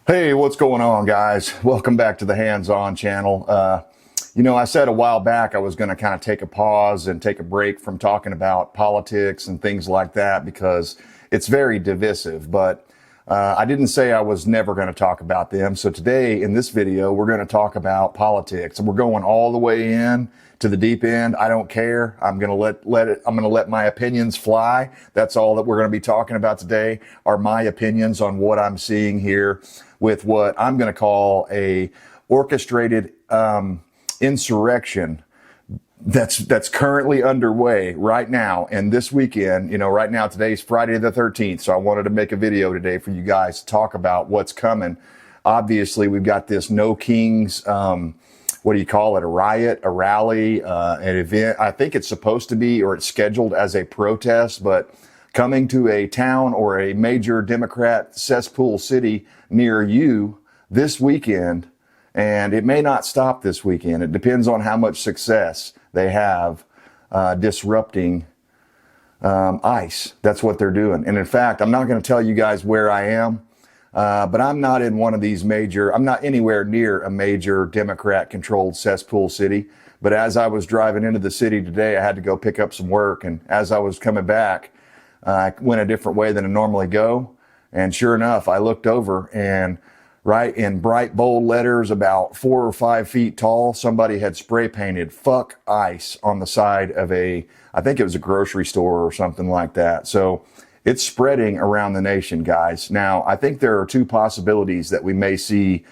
Hey, what's going on, guys? Welcome back to the Hands-On channel. I said a while back I was going to kind of take a pause and take a break from talking about politics and things like that because it's very divisive, but I didn't say I was never going to talk about them. So today in this video, we're going to talk about politics, and we're going all the way in to the deep end. I don't care. I'm going to let my opinions fly. That's all that we're going to be talking about today are my opinions on what I'm seeing here with what I'm going to call a orchestrated insurrection that's currently underway right now and this weekend. Right now, today's Friday the 13th. So I wanted to make a video today for you guys to talk about what's coming. Obviously, we've got this No Kings, what do you call it? A riot, a rally, an event. I think it's supposed to be, or it's scheduled as a protest, but coming to a town or a major Democrat cesspool city near you this weekend. And it may not stop this weekend. It depends on how much success they have disrupting ICE. That's what they're doing. And in fact, I'm not going to tell you guys where I am, but I'm not in one of these I'm not anywhere near a major Democrat-controlled cesspool city. But as I was driving into the city today, I had to go pick up some work. And as I was coming back, I went a different way than I normally go. And sure enough, I looked over and right in bright, bold letters about 4 or 5 feet tall, somebody had spray painted "fuck ICE" on the side of I think it was a grocery store or something like that. So it's spreading around the nation, guys. Now, I think there are two possibilities that we may see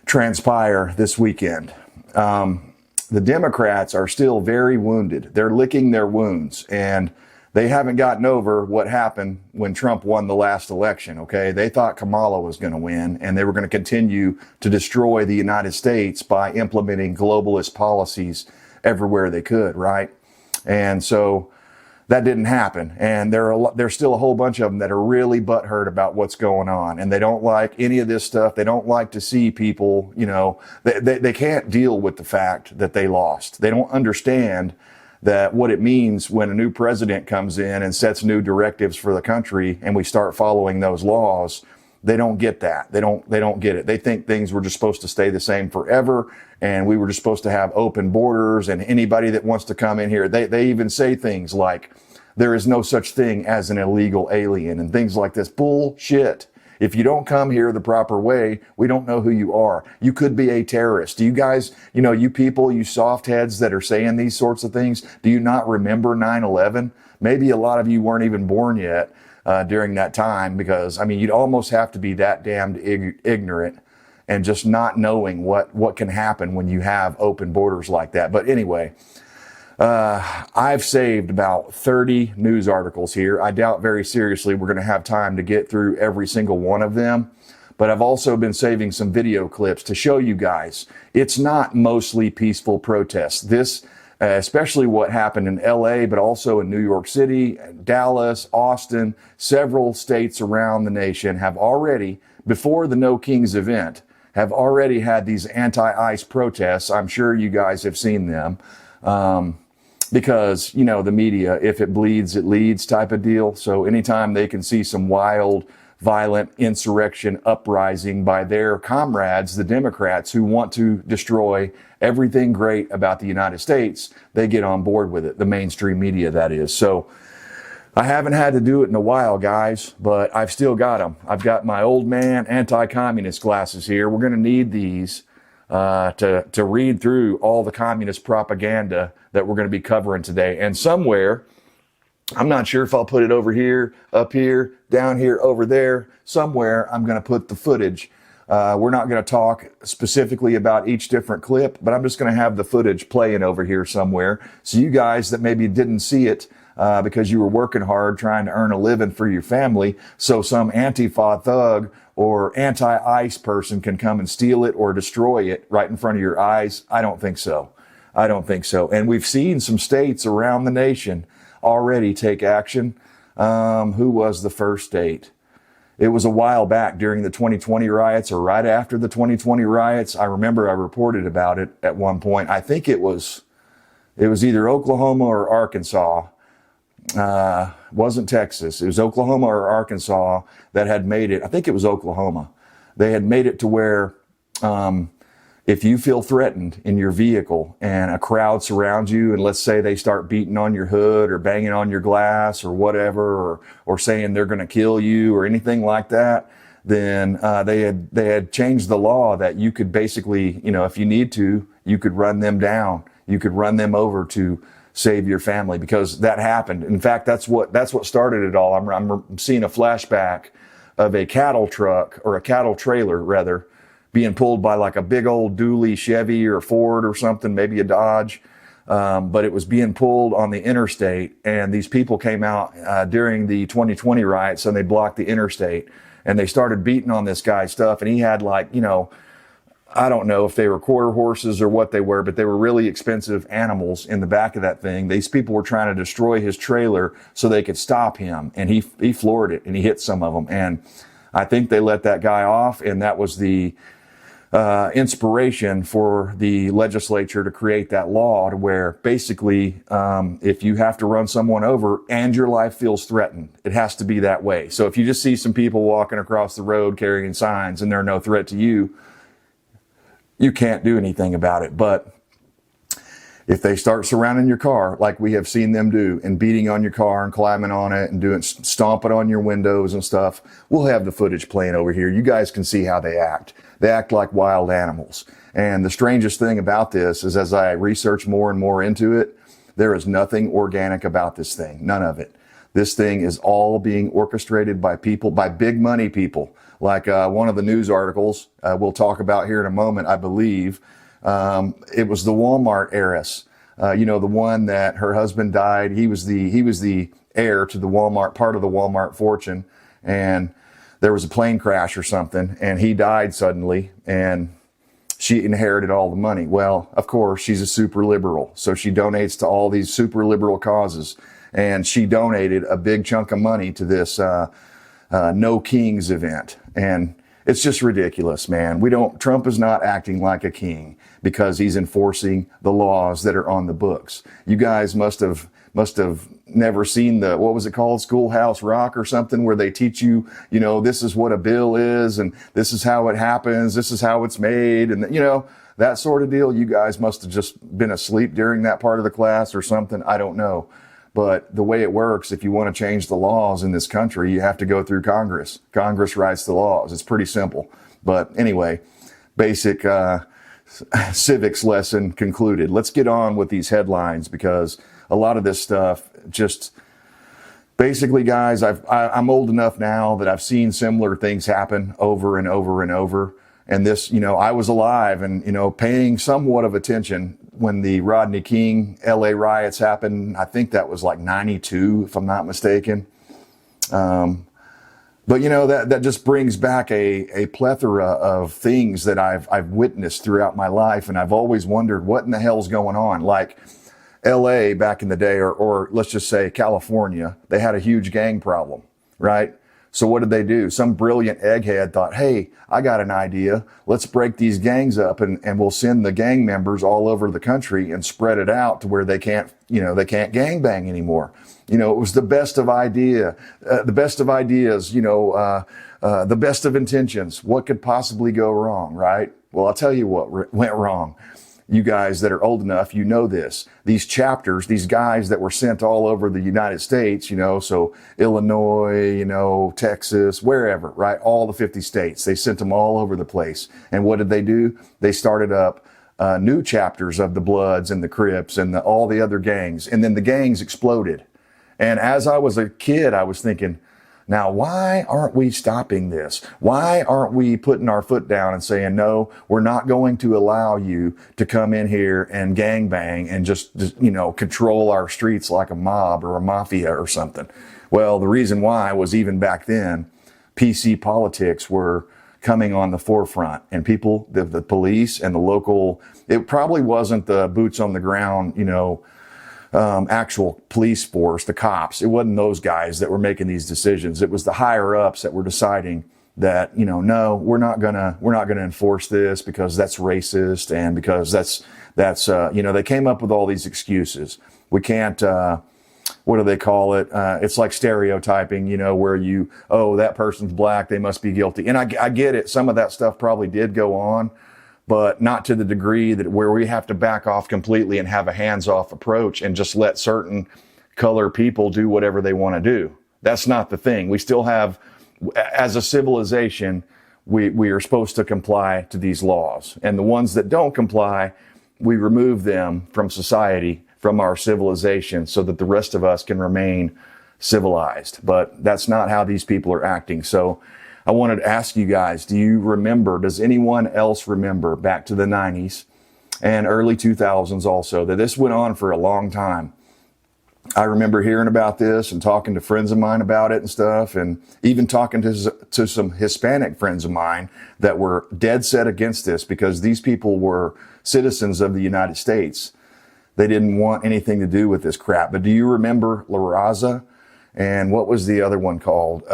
transpire this weekend. The Democrats are still very wounded. They're licking their wounds, and they haven't gotten over what happened when Trump won the last election, okay? They thought Kamala was going to win, and they were going to continue to destroy the United States by implementing globalist policies everywhere they could, right? And so that didn't happen. And there's still a whole bunch of them that are really butthurt about what's going on. And they don't like any of this stuff. They don't like to see people, they can't deal with the fact that they lost. They don't understand that what it means when a new president comes in and sets new directives for the country and we start following those laws. They don't get that. They don't get it. They think things were just supposed to stay the same forever, and we were just supposed to have open borders, and anybody that wants to come in here, they even say things like there is no such thing as an illegal alien and things like this. Bullshit. If you don't come here the proper way, we don't know who you are. You could be a terrorist. Do you guys, you people, you soft heads that are saying these sorts of things, do you not remember 9/11? Maybe a lot of you weren't even born yet during that time, because, you'd almost have to be that damned ignorant and just not knowing what can happen when you have open borders like that. But anyway, I've saved about 30 news articles here. I doubt very seriously we're going to have time to get through every single one of them. But I've also been saving some video clips to show you guys it's not mostly peaceful protests. This, especially what happened in LA, but also in New York City, Dallas, Austin, several states around the nation have already, before the No Kings event, have already had these anti-ICE protests. I'm sure you guys have seen them. Because, the media, if it bleeds, it leads type of deal. So anytime they can see some wild, violent insurrection uprising by their comrades, the Democrats, who want to destroy everything great about the United States, they get on board with it. The mainstream media, that is. So I haven't had to do it in a while, guys, but I've still got them. I've got my old man anti-communist glasses here. We're going to need these to read through all the communist propaganda that we're going to be covering today. And somewhere, I'm not sure if I'll put it over here, up here, down here, over there, somewhere I'm going to put the footage. We're not going to talk specifically about each different clip, but I'm just going to have the footage playing over here somewhere. So you guys that maybe didn't see it because you were working hard trying to earn a living for your family, so some Antifa thug or anti-ICE person can come and steal it or destroy it right in front of your eyes. I don't think so. I don't think so. And we've seen some states around the nation already take action. Who was the first state? It was a while back during the 2020 riots or right after the 2020 riots. I remember I reported about it at one point. I think it was either Oklahoma or Arkansas. Wasn't Texas. It was Oklahoma or Arkansas that had made it. I think it was Oklahoma. they had made it to where if you feel threatened in your vehicle and a crowd surrounds you, and let's say they start beating on your hood or banging on your glass or whatever, or saying they're going to kill you or anything like that, then they had changed the law that you could basically, if you need to, you could run them down. You could run them over to save your family, because that happened. In fact, that's what started it all. I'm seeing a flashback of a cattle truck, or a cattle trailer rather, being pulled by like a big old dually Chevy or Ford or something, maybe a Dodge. But it was being pulled on the interstate, and these people came out during the 2020 riots, and they blocked the interstate, and they started beating on this guy's stuff. And he had like, I don't know if they were quarter horses or what they were, but they were really expensive animals in the back of that thing. These people were trying to destroy his trailer so they could stop him. And he floored it, and he hit some of them. And I think they let that guy off, and that was the inspiration for the legislature to create that law, to where basically if you have to run someone over and your life feels threatened, it has to be that way. So if you just see some people walking across the road carrying signs and they're no threat to you, you can't do anything about it. But if they start surrounding your car, like we have seen them do, and beating on your car and climbing on it and stomping on your windows and stuff, we'll have the footage playing over here. You guys can see how they act. They act like wild animals. And the strangest thing about this is, as I research more and more into it, there is nothing organic about this thing. None of it. This thing is all being orchestrated by people, by big money people. Like one of the news articles we'll talk about here in a moment, I believe, it was the Walmart heiress. The one that her husband died. He was the heir to the Walmart, part of the Walmart fortune. And there was a plane crash or something, and he died suddenly, and she inherited all the money. Well, of course, she's a super liberal, so she donates to all these super liberal causes. And she donated a big chunk of money to this No Kings event. And it's just ridiculous, man. Trump is not acting like a king because he's enforcing the laws that are on the books. You guys must have never seen what was it called? Schoolhouse Rock or something, where they teach you, this is what a bill is, and this is how it happens. This is how it's made. And, that sort of deal. You guys must have just been asleep during that part of the class or something. I don't know. But the way it works, if you want to change the laws in this country, you have to go through Congress. Congress writes the laws. It's pretty simple. But anyway, basic civics lesson concluded. Let's get on with these headlines, because a lot of this stuff just basically, guys, I'm old enough now that I've seen similar things happen over and over and over. And this, I was alive and, paying somewhat of attention when the Rodney King LA riots happened. I think that was like 92, if I'm not mistaken. But that just brings back a plethora of things that I've witnessed throughout my life. And I've always wondered what in the hell's going on. Like LA back in the day, or let's just say California, they had a huge gang problem, right? So what did they do? Some brilliant egghead thought, hey, I got an idea. Let's break these gangs up, and we'll send the gang members all over the country and spread it out to where they can't gangbang anymore. It was the best of ideas, the best of intentions. What could possibly go wrong, right? Well, I'll tell you what went wrong. You guys that are old enough, you know this. These chapters, these guys that were sent all over the United States, so Illinois, Texas, wherever, right? All the 50 states. They sent them all over the place. And what did they do? They started up new chapters of the Bloods and the Crips and all the other gangs. And then the gangs exploded. And as I was a kid, I was thinking, now, why aren't we stopping this? Why aren't we putting our foot down and saying, no, we're not going to allow you to come in here and gangbang and just control our streets like a mob or a mafia or something? Well, the reason why was, even back then, PC politics were coming on the forefront, and people, the police and the local, it probably wasn't the boots on the ground, actual police force, the cops. It wasn't those guys that were making these decisions. It was the higher ups that were deciding that, no, we're not gonna enforce this because that's racist, and because that's they came up with all these excuses. We can't what do they call it? It's like stereotyping, you know, where oh, that person's black, they must be guilty. And I get it. Some of that stuff probably did go on, but not to the degree that where we have to back off completely and have a hands-off approach and just let certain color people do whatever they want to do. That's not the thing. We still have, as a civilization, we are supposed to comply to these laws. And the ones that don't comply, we remove them from society, from our civilization, so that the rest of us can remain civilized. But that's not how these people are acting. So I wanted to ask you guys, do you remember, does anyone else remember back to the 90s and early 2000s also, that this went on for a long time? I remember hearing about this and talking to friends of mine about it and stuff, and even talking to some Hispanic friends of mine that were dead set against this because these people were citizens of the United States. They didn't want anything to do with this crap. But do you remember La Raza? And what was the other one called?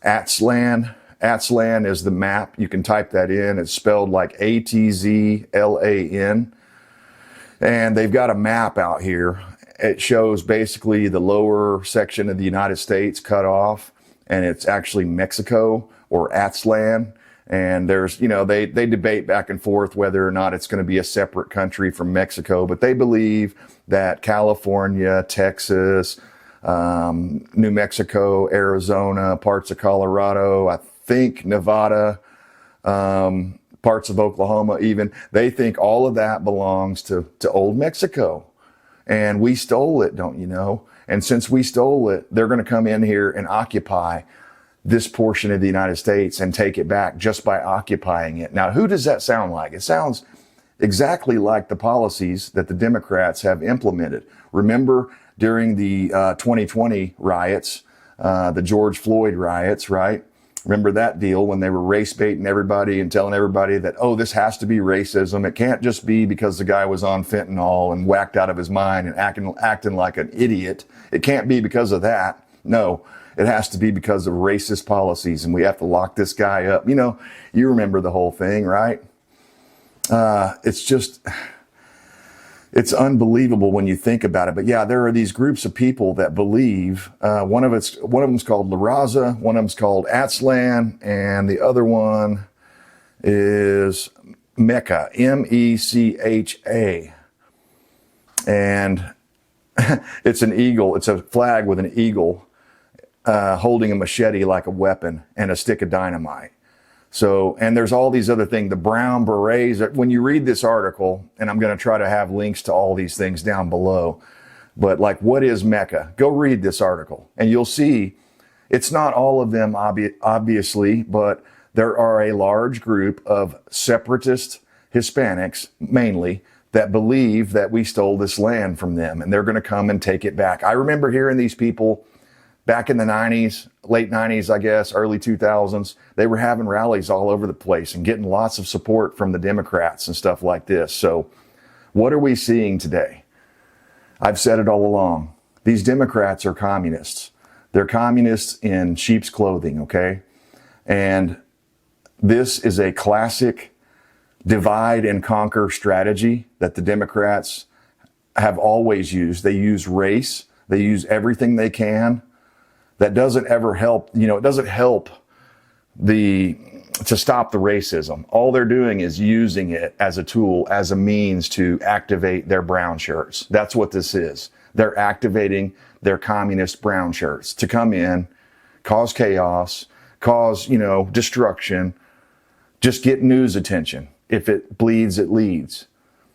Atzlan. Atzlan is the map. You can type that in. It's spelled like Atzlan. And they've got a map out here. It shows basically the lower section of the United States cut off, and it's actually Mexico or Atzlan. And there's, you know, they debate back and forth whether or not it's going to be a separate country from Mexico, but they believe that California, Texas, New Mexico, Arizona, parts of Colorado, I think Nevada, parts of Oklahoma even, they think all of that belongs to old Mexico. And we stole it, don't you know? And since we stole it, they're going to come in here and occupy this portion of the United States and take it back just by occupying it. Now, who does that sound like? It sounds exactly like the policies that the Democrats have implemented. Remember during the 2020 riots, the George Floyd riots, right? Remember that deal when they were race baiting everybody and telling everybody that, oh, this has to be racism. It can't just be because the guy was on fentanyl and whacked out of his mind and acting like an idiot. It can't be because of that. No, it has to be because of racist policies, and we have to lock this guy up. You know, you remember the whole thing, right? It's unbelievable when you think about it. But yeah, there are these groups of people that believe, one of them's called La Raza, one of them's called Atzlan, and the other one is Mecca, M-E-C-H-A. And it's an eagle. It's a flag with an eagle holding a machete like a weapon and a stick of dynamite. So, and there's all these other things, the brown berets. When you read this article, and I'm going to try to have links to all these things down below, but like, what is Mecca? Go read this article and you'll see it's not all of them, obviously, but there are a large group of separatist Hispanics, mainly, that believe that we stole this land from them and they're going to come and take it back. I remember hearing these people back in the 90s, late 90s, I guess, early 2000s, they were having rallies all over the place and getting lots of support from the Democrats and stuff like this. So what are we seeing today? I've said it all along. These Democrats are communists. They're communists in sheep's clothing, okay? And this is a classic divide and conquer strategy that the Democrats have always used. They use race. They use everything they can. That doesn't ever help, you know, it doesn't help to stop the racism. All they're doing is using it as a tool, as a means to activate their brown shirts. That's what this is. They're activating their communist brown shirts to come in, cause chaos, cause, you know, destruction, just get news attention. If it bleeds, it leads.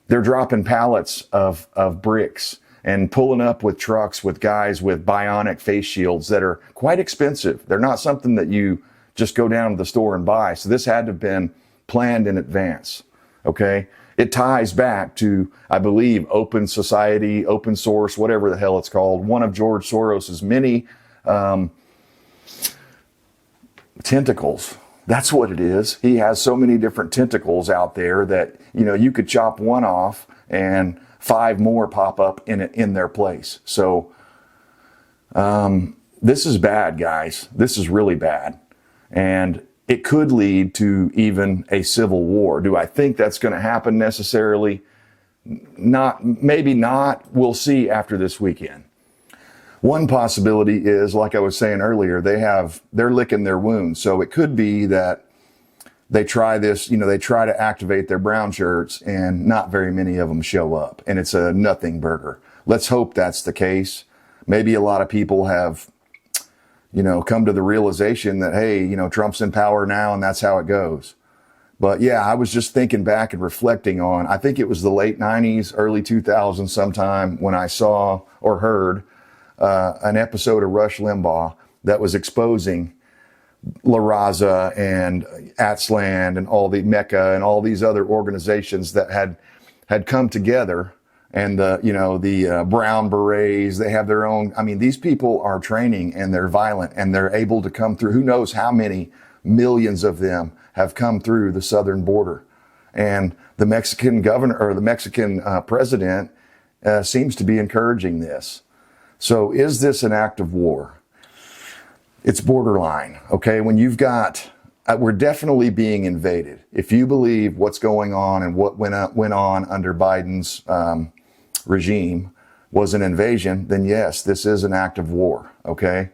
They're dropping pallets of bricks and pulling up with trucks with guys with bionic face shields that are quite expensive. They're not something that you just go down to the store and buy. So this had to have been planned in advance, okay? It ties back to, I believe, open society, open source, whatever the hell it's called, one of George Soros's many tentacles. That's what it is. He has so many different tentacles out there that, you know, you could chop one off and 5 more pop up in their place. So this is bad, guys. This is really bad. And it could lead to even a civil war. Do I think that's going to happen necessarily? Not, maybe not. We'll see after this weekend. One possibility is, like I was saying earlier, they're licking their wounds. So it could be that they try this, they try to activate their brown shirts and not very many of them show up, and it's a nothing burger. Let's hope that's the case. Maybe a lot of people have, come to the realization that, hey, Trump's in power now and that's how it goes. But yeah, I was just thinking back and reflecting on, I think it was the late 90s, early 2000s sometime when I saw or heard an episode of Rush Limbaugh that was exposing La Raza and Atsland and all the Mecca and all these other organizations that had come together. And the Brown Berets, they have their own. I mean, these people are training and they're violent and they're able to come through. Who knows how many millions of them have come through the southern border. And the Mexican governor or the Mexican president seems to be encouraging this. So is this an act of war? It's borderline. Okay. When you've got, we're definitely being invaded. If you believe what's going on and what went on under Biden's regime was an invasion, then yes, this is an act of war. Okay.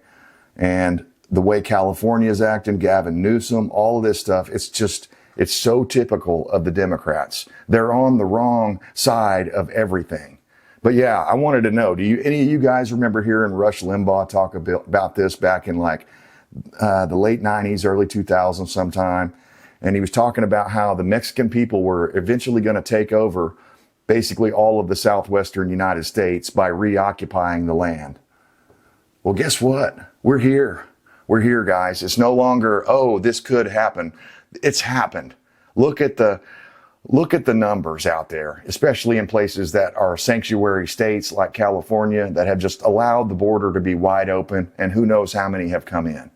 And the way California is acting, Gavin Newsom, all of this stuff, it's so typical of the Democrats. They're on the wrong side of everything. But yeah, I wanted to know, any of you guys remember hearing Rush Limbaugh talk about this back in like the late 90s, early 2000s sometime? And he was talking about how the Mexican people were eventually going to take over basically all of the southwestern United States by reoccupying the land. Well, guess what? We're here. We're here, guys. It's no longer, oh, this could happen. It's happened. Look at the numbers out there, especially in places that are sanctuary states like California that have just allowed the border to be wide open, and who knows how many have come in.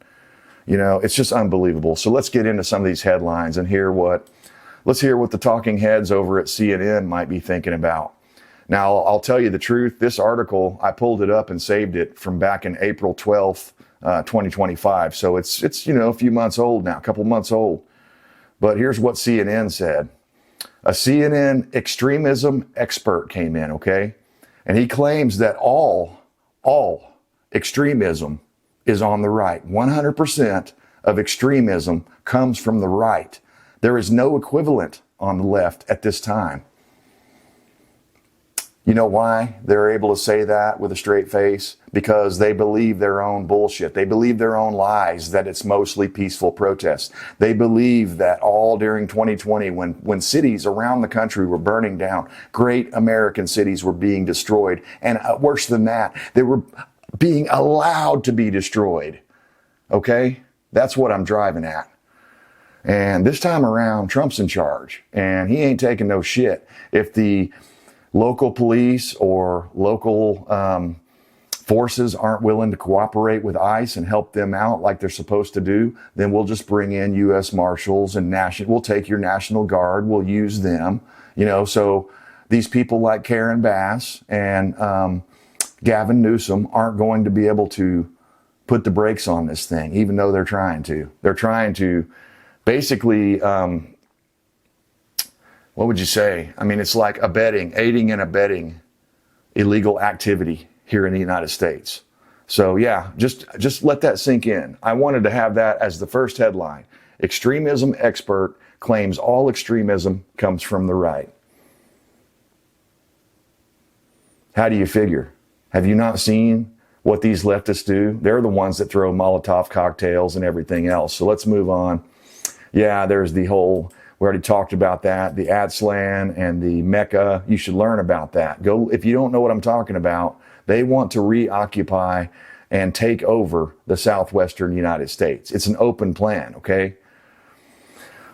It's just unbelievable. So let's get into some of these headlines and let's hear what the talking heads over at CNN might be thinking about. Now, I'll tell you the truth. This article, I pulled it up and saved it from back in April 12th, 2025. So it's a few months old now, a couple months old. But here's what CNN said. A CNN extremism expert came in, okay? And he claims that all extremism is on the right. 100% of extremism comes from the right. There is no equivalent on the left at this time. You know why they're able to say that with a straight face? Because they believe their own bullshit. They believe their own lies, that it's mostly peaceful protests. They believe that all during 2020, when cities around the country were burning down, great American cities were being destroyed. And worse than that, they were being allowed to be destroyed. Okay? That's what I'm driving at. And this time around, Trump's in charge, and he ain't taking no shit. If the local police or local forces aren't willing to cooperate with ICE and help them out like they're supposed to do, then we'll just bring in U.S. Marshals and we'll take your National Guard, we'll use them. So these people like Karen Bass and Gavin Newsom aren't going to be able to put the brakes on this thing, even though they're trying to. They're trying to basically, what would you say? I mean, it's like aiding and abetting illegal activity here in the United States. So yeah, just let that sink in. I wanted to have that as the first headline. Extremism expert claims all extremism comes from the right. How do you figure? Have you not seen what these leftists do? They're the ones that throw Molotov cocktails and everything else. So let's move on. Yeah, there's the whole, we already talked about that, the Atslan and the Mecca. You should learn about that. If you don't know what I'm talking about, they want to reoccupy and take over the southwestern United States. It's an open plan, okay?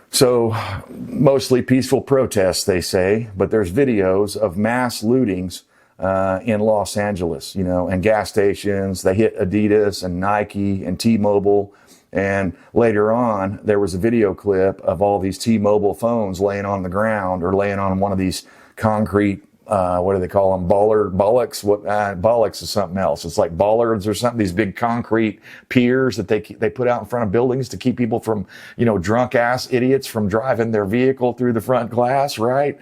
So mostly peaceful protests, they say, but there's videos of mass lootings in Los Angeles, and gas stations. They hit Adidas and Nike and T-Mobile. And later on, there was a video clip of all these T-Mobile phones laying on the ground or laying on one of these concrete, what do they call them? Bollocks? Bollocks is something else. It's like bollards or something, these big concrete piers that they put out in front of buildings to keep people from, drunk ass idiots from driving their vehicle through the front glass, right?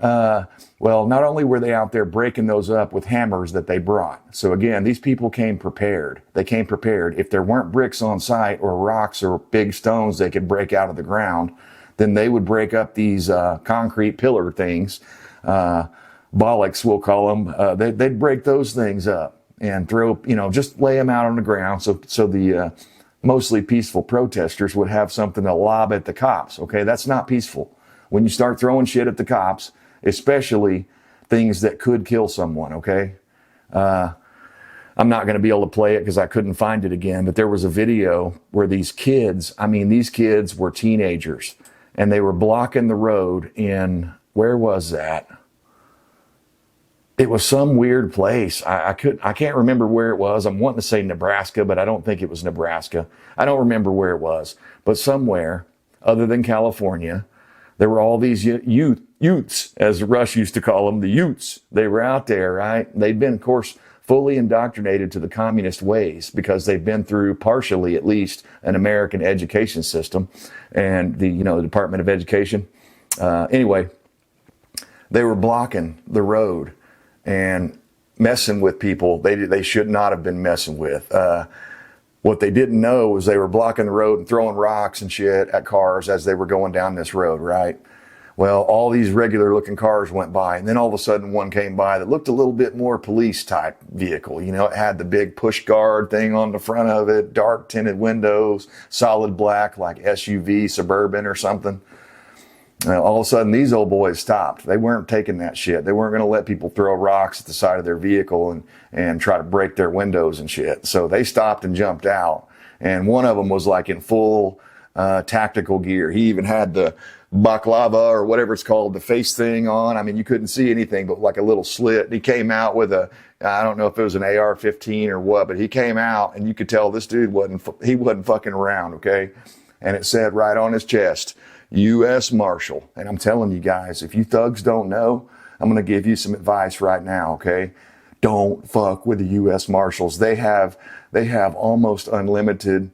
Well, not only were they out there breaking those up with hammers that they brought. So again, these people came prepared. They came prepared. If there weren't bricks on site or rocks or big stones they could break out of the ground, then they would break up these concrete pillar things. Bollocks, we'll call them. They'd break those things up and throw, just lay them out on the ground. So the mostly peaceful protesters would have something to lob at the cops. Okay, that's not peaceful. When you start throwing shit at the cops, especially things that could kill someone, okay? I'm not going to be able to play it because I couldn't find it again, but there was a video where these kids were teenagers, and they were blocking the road in, where was that? It was some weird place. I can't remember where it was. I'm wanting to say Nebraska, but I don't think it was Nebraska. I don't remember where it was, but somewhere other than California, there were all these youths, as Rush used to call them, the youths. They were out there, right? They'd been, of course, fully indoctrinated to the communist ways because they've been through, partially at least, an American education system and the Department of Education. Anyway, they were blocking the road and messing with people they should not have been messing with. What they didn't know was they were blocking the road and throwing rocks and shit at cars as they were going down this road, right? Well, all these regular looking cars went by, and then all of a sudden one came by that looked a little bit more police type vehicle. It had the big push guard thing on the front of it, dark tinted windows, solid black, like SUV, Suburban or something. Well, all of a sudden these old boys stopped. They weren't taking that shit. They weren't going to let people throw rocks at the side of their vehicle and try to break their windows and shit. So they stopped and jumped out. And one of them was like in full tactical gear. He even had the baklava or whatever it's called, the face thing on. I mean, you couldn't see anything but like a little slit. He came out with I don't know if it was an AR-15 or what, but he came out and you could tell this dude wasn't fucking around, okay? And it said right on his chest, U.S. Marshal. And I'm telling you guys, if you thugs don't know, I'm going to give you some advice right now, okay? Don't fuck with the U.S. Marshals. They have almost unlimited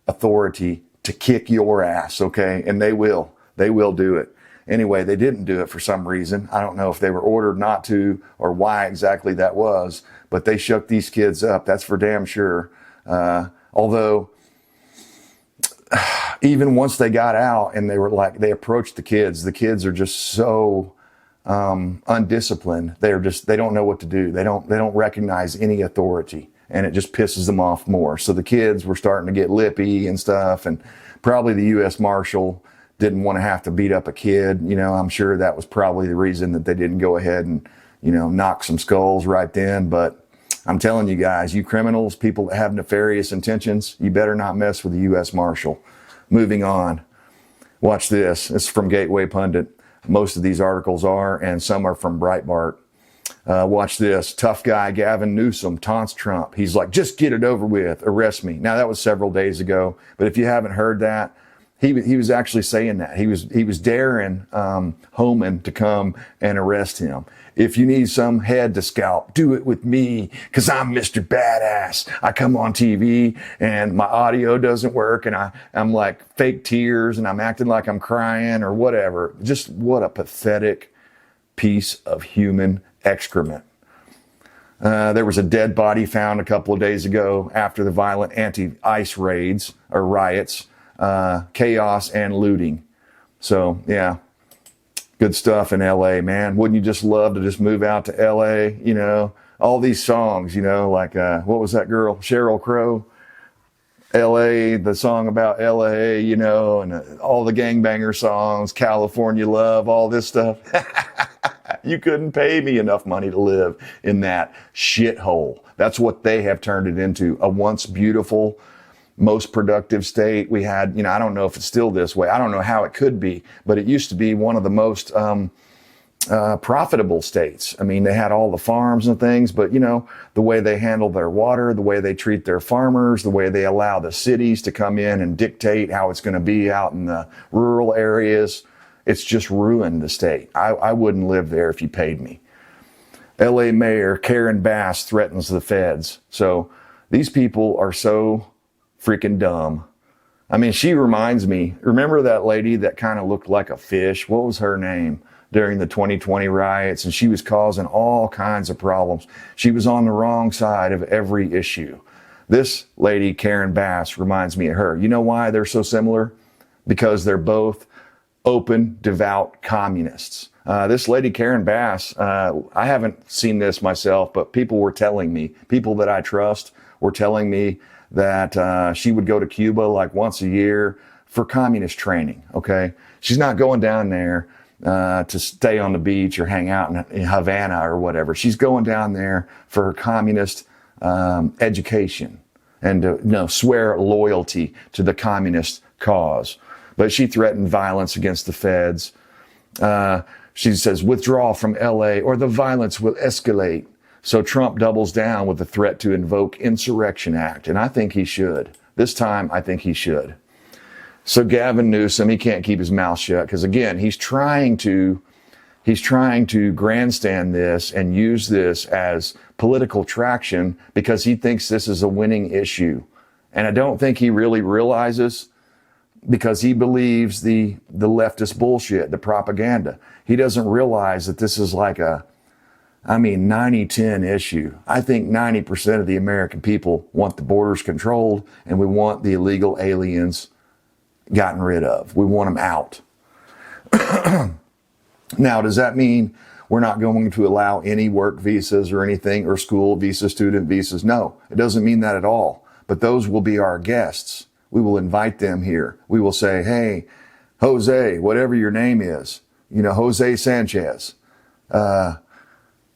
authority to kick your ass, okay? And they will do it. Anyway, they didn't do it for some reason. I don't know if they were ordered not to or why exactly that was, but they shook these kids up. That's for damn sure. Although, even once they got out and they approached the kids are just so undisciplined. They don't know what to do. They don't recognize any authority, and it just pisses them off more. So the kids were starting to get lippy and stuff, and probably the U.S. Marshal didn't want to have to beat up a kid. I'm sure that was probably the reason that they didn't go ahead and, knock some skulls right then. But I'm telling you guys, you criminals, people that have nefarious intentions, you better not mess with the U.S. Marshal. Moving on. Watch this. It's from Gateway Pundit. Most of these articles are, and some are from Breitbart. Watch this. Tough guy Gavin Newsom taunts Trump. He's like, just get it over with. Arrest me. Now, that was several days ago, but if you haven't heard that, he was actually saying that. He was daring Homan to come and arrest him. If you need some head to scalp, do it with me, because I'm Mr. Badass. I come on TV and my audio doesn't work and I'm like fake tears and I'm acting like I'm crying or whatever. Just what a pathetic piece of human excrement. There was a dead body found a couple of days ago after the violent anti-ICE raids or riots, chaos and looting. So, yeah. Good stuff in LA, man. Wouldn't you just love to just move out to LA? All these songs, like, what was that girl? Sheryl Crow. LA, the song about LA, and all the gangbanger songs, California Love, all this stuff. You couldn't pay me enough money to live in that shithole. That's what they have turned it into. A once beautiful, most productive state. We had, I don't know if it's still this way. I don't know how it could be, but it used to be one of the most profitable states. I mean, they had all the farms and things, but the way they handle their water, the way they treat their farmers, the way they allow the cities to come in and dictate how it's going to be out in the rural areas, it's just ruined the state. I wouldn't live there if you paid me. LA Mayor Karen Bass threatens the feds. So these people are so freaking dumb. I mean, she reminds me, remember that lady that kind of looked like a fish? What was her name? during the 2020 riots, and she was causing all kinds of problems. She was on the wrong side of every issue. This lady, Karen Bass, reminds me of her. You know why they're so similar? Because they're both open, devout communists. This lady, Karen Bass, I haven't seen this myself, but people were telling me, people that I trust were telling me that she would go to Cuba like once a year for communist training, okay? She's not going down there to stay on the beach or hang out in Havana or whatever. She's going down there for her communist education and to swear loyalty to the communist cause. But she threatened violence against the feds. She says, withdraw from LA or the violence will escalate. So Trump doubles down with the threat to invoke Insurrection Act. And I think he should. This time, I think he should. So Gavin Newsom, he can't keep his mouth shut because, again, he's trying to grandstand this and use this as political traction because he thinks this is a winning issue. And I don't think he really realizes, because he believes the leftist bullshit, the propaganda. He doesn't realize that this is like a 90-10 issue. I think 90% of the American people want the borders controlled, and we want the illegal aliens gotten rid of. We want them out. Now, does that mean we're not going to allow any work visas or anything, or school visas, student visas? No, it doesn't mean that at all. But those will be our guests. We will invite them here. We will say, hey, Jose, whatever your name is, Jose Sanchez,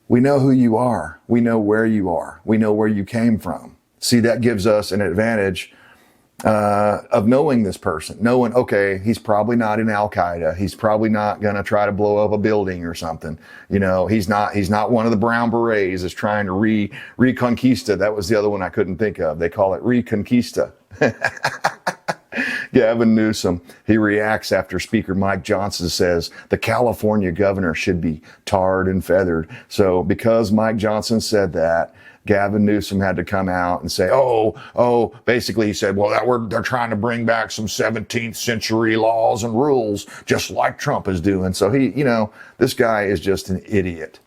we know who you are. We know where you are. We know where you came from. See, that gives us an advantage of knowing this person, knowing, okay, he's probably not in Al-Qaeda. He's probably not going to try to blow up a building or something. He's not one of the brown berets that's trying to reconquista. That was the other one I couldn't think of. They call it reconquista. Gavin Newsom, he reacts after Speaker Mike Johnson says the California governor should be tarred and feathered. So because Mike Johnson said that, Gavin Newsom had to come out and say, basically he said, well, they're trying to bring back some 17th century laws and rules, just like Trump is doing. So this guy is just an idiot.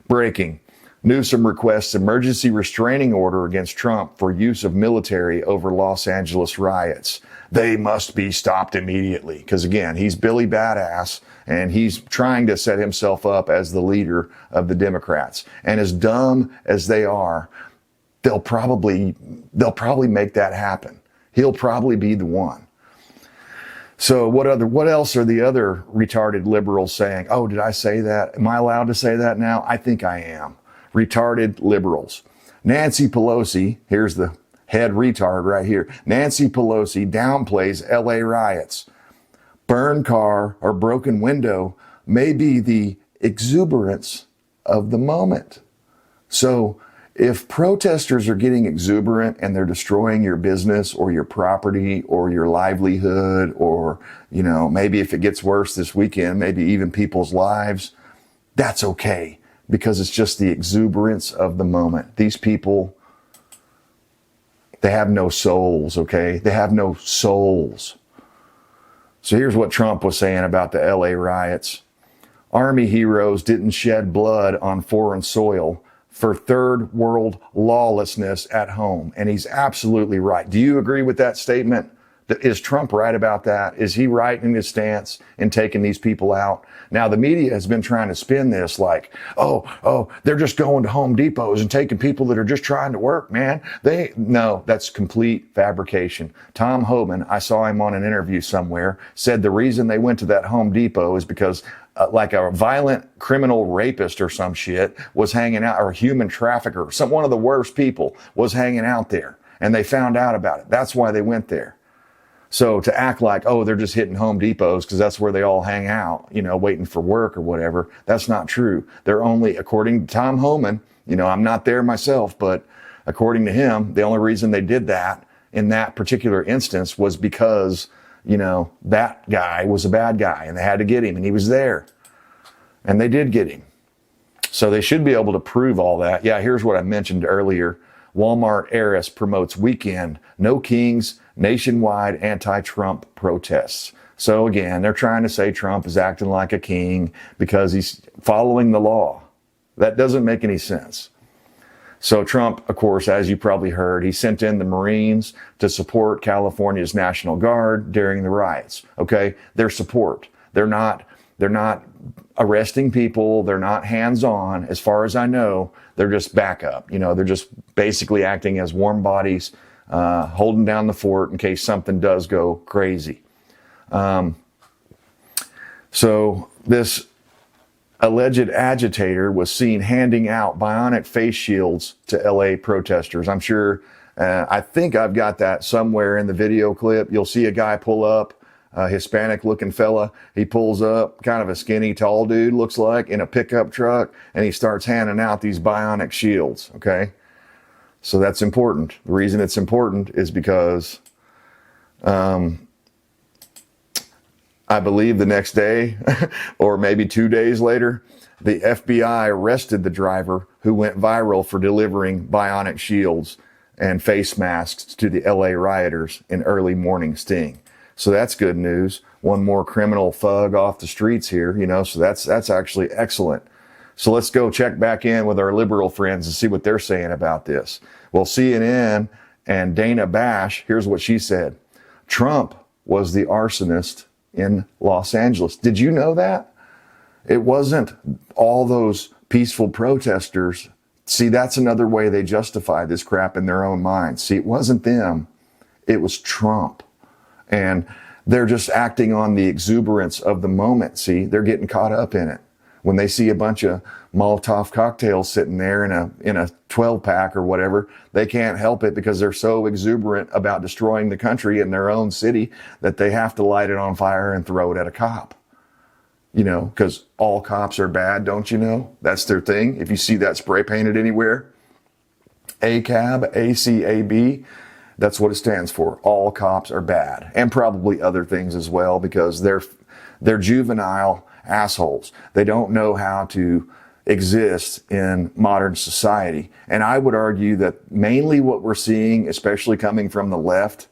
Breaking. Newsom requests emergency restraining order against Trump for use of military over Los Angeles riots. They must be stopped immediately. Because again, he's Billy Badass and he's trying to set himself up as the leader of the Democrats. And as dumb as they are, they'll probably make that happen. He'll probably be the one. So what else are the other retarded liberals saying? Oh, did I say that? Am I allowed to say that now? I think I am. Retarded liberals. Nancy Pelosi, here's the head retard right here. Nancy Pelosi downplays LA riots. Burned car or broken window may be the exuberance of the moment. So if protesters are getting exuberant and they're destroying your business or your property or your livelihood, or, maybe if it gets worse this weekend, maybe even people's lives, that's okay. Because it's just the exuberance of the moment. These people, they have no souls, okay? They have no souls. So here's what Trump was saying about the LA riots. Army heroes didn't shed blood on foreign soil for third world lawlessness at home. And he's absolutely right. Do you agree with that statement? Is Trump right about that? Is he right in his stance in taking these people out? Now, the media has been trying to spin this like, they're just going to Home Depots and taking people that are just trying to work, man. No, that's complete fabrication. Tom Homan, I saw him on an interview somewhere, said the reason they went to that Home Depot is because like a violent criminal rapist or some shit was hanging out, or a human trafficker, one of the worst people was hanging out there, and they found out about it. That's why they went there. So to act like, they're just hitting Home Depots because that's where they all hang out, waiting for work or whatever, that's not true. They're only, according to Tom Homan, I'm not there myself, but according to him, the only reason they did that in that particular instance was because, that guy was a bad guy and they had to get him, and he was there. And they did get him. So they should be able to prove all that. Yeah, here's what I mentioned earlier. Walmart heiress promotes weekend, no kings, nationwide anti-Trump protests. So again, they're trying to say Trump is acting like a king because he's following the law. That doesn't make any sense. So Trump, of course, as you probably heard, he sent in the Marines to support California's National Guard during the riots. Okay, their support. They're not arresting people. They're not hands-on. As far as I know, they're just backup. You know, they're just basically acting as warm bodies, holding down the fort in case something does go crazy. So this alleged agitator was seen handing out bionic face shields to LA protesters. I'm sure, I think I've got that somewhere in the video clip. You'll see a guy pull up, a Hispanic looking fella. He pulls up, kind of a skinny, tall dude, looks like, in a pickup truck, and he starts handing out these bionic shields, okay? So that's important. The reason it's important is because I believe the next day or maybe 2 days later, the FBI arrested the driver who went viral for delivering bionic shields and face masks to the LA rioters in early morning sting. So that's good news. One more criminal thug off the streets here, you know, so that's actually excellent. So let's go check back in with our liberal friends and see what they're saying about this. Well, CNN and Dana Bash, here's what she said. Trump was the arsonist in Los Angeles. Did you know that? It wasn't all those peaceful protesters. See, that's another way they justify this crap in their own minds. See, it wasn't them. It was Trump. And they're just acting on the exuberance of the moment. See, they're getting caught up in it. When they see a bunch of Molotov cocktails sitting there in a 12-pack or whatever, they can't help it because they're so exuberant about destroying the country in their own city that they have to light it on fire and throw it at a cop. You know, because all cops are bad, don't you know? That's their thing. If you see that spray painted anywhere, ACAB, A-C-A-B, that's what it stands for. All cops are bad. And probably other things as well, because they're juvenile assholes. They don't know how to exist in modern society. And I would argue that mainly what we're seeing, especially coming from the left,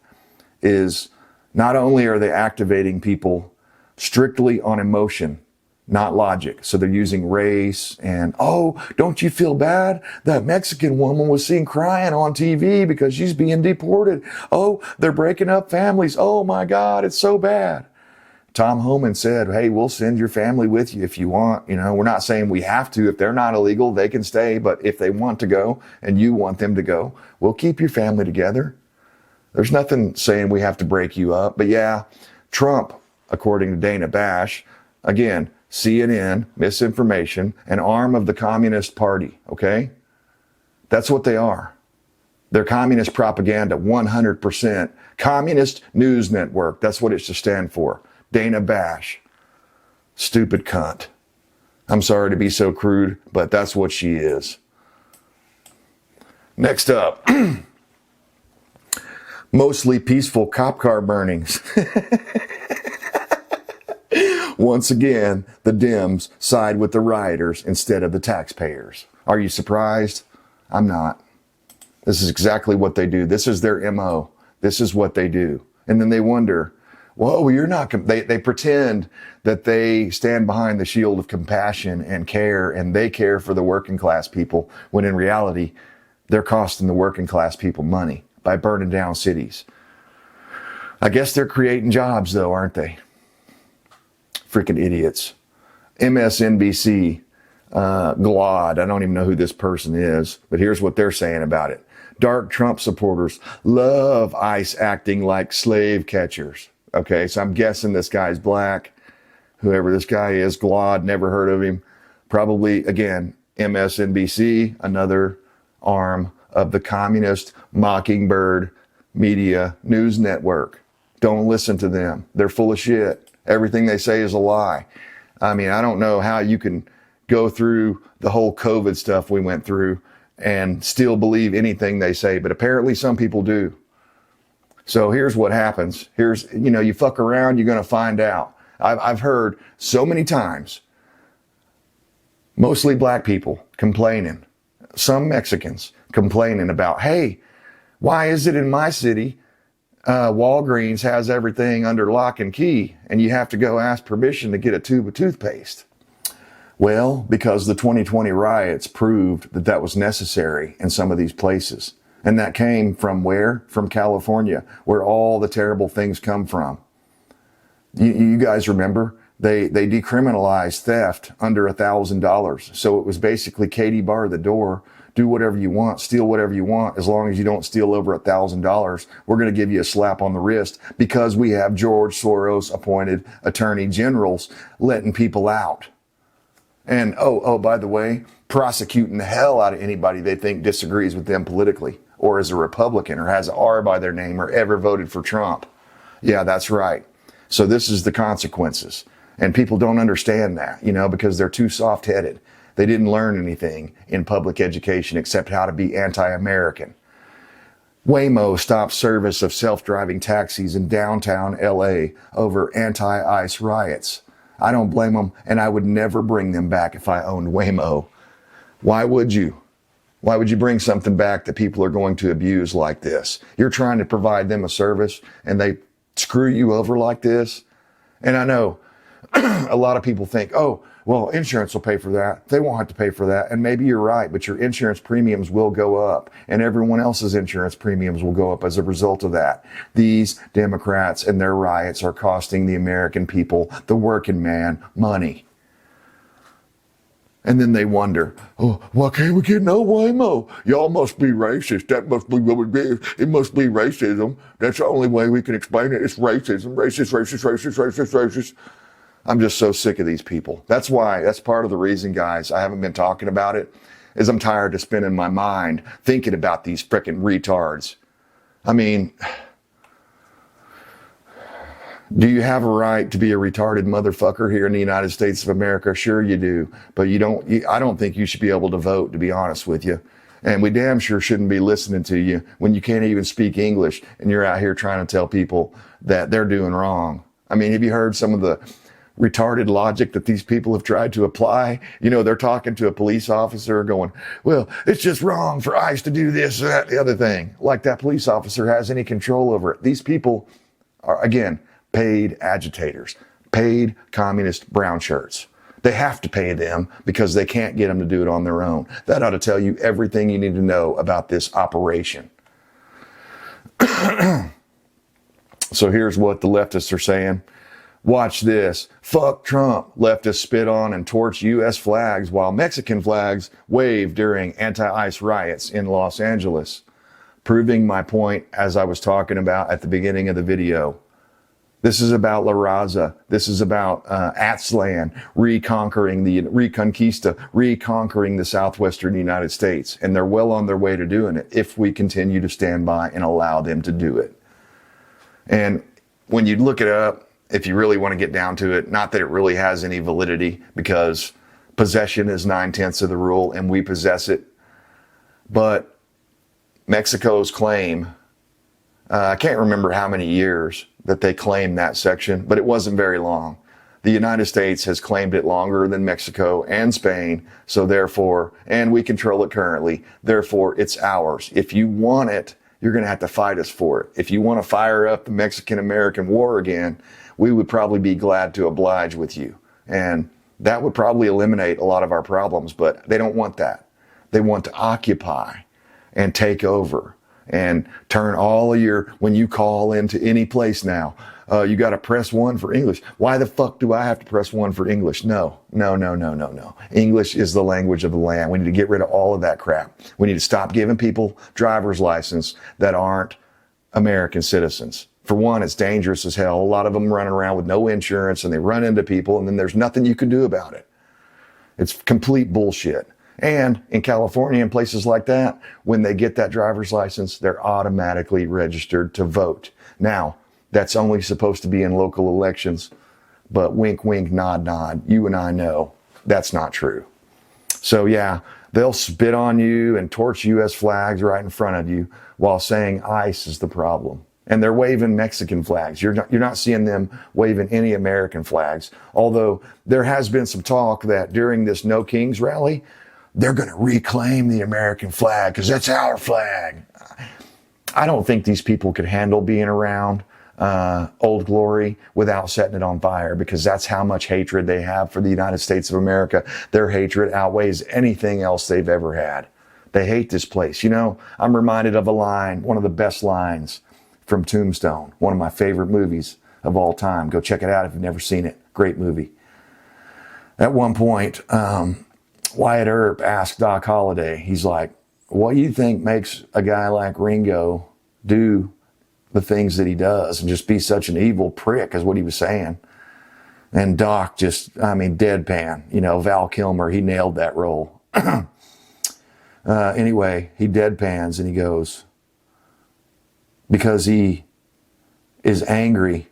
is not only are they activating people strictly on emotion, not logic. So they're using race and, oh, don't you feel bad? That Mexican woman was seen crying on TV because she's being deported. Oh, they're breaking up families. Oh my God, it's so bad. Tom Homan said, hey, we'll send your family with you if you want. You know, we're not saying we have to. If they're not illegal, they can stay. But if they want to go and you want them to go, we'll keep your family together. There's nothing saying we have to break you up. But yeah, Trump, according to Dana Bash, again, CNN, misinformation, an arm of the Communist Party, okay? That's what they are. They're communist propaganda, 100%. Communist News Network, that's what it should stand for. Dana Bash. Stupid cunt. I'm sorry to be so crude, but that's what she is. Next up, mostly peaceful cop car burnings. Once again, the Dems side with the rioters instead of the taxpayers. Are you surprised? I'm not. This is exactly what they do. This is their MO. This is what they do. And then they wonder, whoa, you're not, they pretend that they stand behind the shield of compassion and care, and they care for the working class people, when in reality, they're costing the working class people money by burning down cities. I guess they're creating jobs though, aren't they? Freaking idiots. MSNBC, Glad, I don't even know who this person is, but here's what they're saying about it. Dark Trump supporters love ICE acting like slave catchers. Okay, so I'm guessing this guy's black. Whoever this guy is, Glad, never heard of him. Probably, again, MSNBC, another arm of the communist Mockingbird media news network. Don't listen to them. They're full of shit. Everything they say is a lie. I mean, I don't know how you can go through the whole COVID stuff we went through and still believe anything they say, but apparently some people do. So here's what happens. Here's, you know, you fuck around, you're going to find out. I've heard so many times, mostly black people complaining, some Mexicans complaining about, hey, why is it in my city Walgreens has everything under lock and key, and you have to go ask permission to get a tube of toothpaste. Well, because the 2020 riots proved that that was necessary in some of these places. And that came from where? From California, where all the terrible things come from. You guys remember? They decriminalized theft under $1,000. So it was basically Katie bar the door, do whatever you want, steal whatever you want, as long as you don't steal over $1,000. We're going to give you a slap on the wrist because we have George Soros appointed attorney generals letting people out. And oh, by the way, prosecuting the hell out of anybody they think disagrees with them politically, or is a Republican, or has an R by their name, or ever voted for Trump. Yeah, that's right. So this is the consequences. And people don't understand that, because they're too soft-headed. They didn't learn anything in public education except how to be anti-American. Waymo stopped service of self-driving taxis in downtown LA over anti-ICE riots. I don't blame them, and I would never bring them back if I owned Waymo. Why would you? Why would you bring something back that people are going to abuse like this? You're trying to provide them a service, and they screw you over like this? And I know a lot of people think, oh, well, insurance will pay for that. They won't have to pay for that. And maybe you're right, but your insurance premiums will go up, and everyone else's insurance premiums will go up as a result of that. These Democrats and their riots are costing the American people, the working man, money. And then they wonder, oh, why can't we get no Waymo? Y'all must be racist. That must be what it is. It must be racism. That's the only way we can explain it. It's racism. Racist. I'm just so sick of these people. That's part of the reason, guys, I haven't been talking about it, is I'm tired of spending my mind thinking about these frickin' retards. I mean, do you have a right to be a retarded motherfucker here in the United States of America? Sure you do. But I don't think you should be able to vote, to be honest with you. And we damn sure shouldn't be listening to you when you can't even speak English and you're out here trying to tell people that they're doing wrong. I mean, have you heard some of the retarded logic that these people have tried to apply? They're talking to a police officer going, well, it's just wrong for ICE to do this, that, the other thing. Like that police officer has any control over it. These people are, again, paid agitators, paid communist brown shirts. They have to pay them because they can't get them to do it on their own. That ought to tell you everything you need to know about this operation. So here's what the leftists are saying. Watch this. Fuck Trump. Leftists spit on and torch U.S. flags while Mexican flags wave during anti-ICE riots in Los Angeles. Proving my point as I was talking about at the beginning of the video. This is about La Raza. This is about Aztlan reconquering the southwestern United States. And they're well on their way to doing it if we continue to stand by and allow them to do it. And when you look it up, if you really want to get down to it, not that it really has any validity because possession is 9/10 of the rule and we possess it. But Mexico's claim, I can't remember how many years that they claimed that section, but it wasn't very long. The United States has claimed it longer than Mexico and Spain, so therefore, and we control it currently, therefore it's ours. If you want it, you're going to have to fight us for it. If you want to fire up the Mexican-American War again, we would probably be glad to oblige with you. And that would probably eliminate a lot of our problems, but they don't want that. They want to occupy and take over and turn all of your, when you call into any place now, you got to press 1 for English. Why the fuck do I have to press 1 for English? No. English is the language of the land. We need to get rid of all of that crap. We need to stop giving people driver's license that aren't American citizens. For one, it's dangerous as hell. A lot of them running around with no insurance and they run into people and then there's nothing you can do about it. It's complete bullshit. And in California and places like that, when they get that driver's license, they're automatically registered to vote. Now, that's only supposed to be in local elections, but wink, wink, nod, nod. You and I know that's not true. So yeah, they'll spit on you and torch U.S. flags right in front of you while saying ICE is the problem. And they're waving Mexican flags. You're not seeing them waving any American flags. Although there has been some talk that during this No Kings rally, they're going to reclaim the American flag because that's our flag. I don't think these people could handle being around Old Glory without setting it on fire, because that's how much hatred they have for the United States of America. Their hatred outweighs anything else they've ever had. They hate this place. You know, I'm reminded of a line, one of the best lines from Tombstone, one of my favorite movies of all time. Go check it out if you've never seen it. Great movie. At one point, Wyatt Earp asked Doc Holliday, he's like, what do you think makes a guy like Ringo do the things that he does and just be such an evil prick, is what he was saying. And Doc just, I mean, deadpan. You know, Val Kilmer, he nailed that role. Anyway, he deadpans and he goes, because he is angry